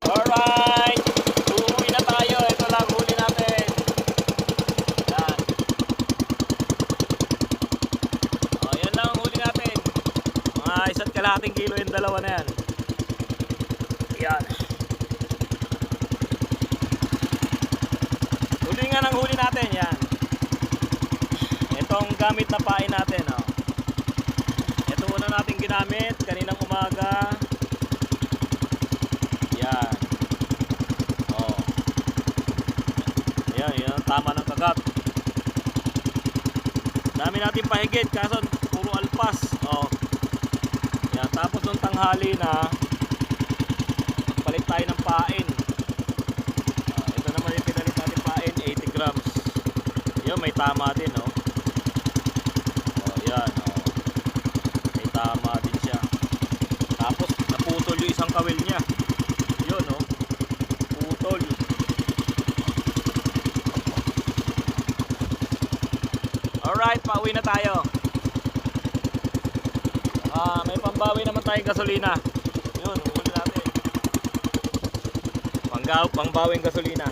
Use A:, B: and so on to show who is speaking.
A: Alright, uuwi na tayo. Ito lang huli natin. Yan. O, yan lang ang huli natin. Mga 1.5 kilo yung dalawa na yan. Yan. Huli nga ng huli natin. Yan. Itong gamit na pain natin. O. Ito una natin ginamit kaninang umaga. Yan. Oh. Yan ang tama ng kagat. Dami natin pahigit kaso puro alpas. Oh. Yan, tapos nung tanghali na palit tayo ng pain. Ito naman yung pinalit natin pain, 80 grams. Yan, may tama din, oh. Oh, yan, oh. May tama din siya. Tapos naputol yung isang kawil niya. Yun, oh. Putol. Alright, pauwi na tayo. May pambawi naman tayong gasolina. Yun, huli natin. Pangbawing gasolina.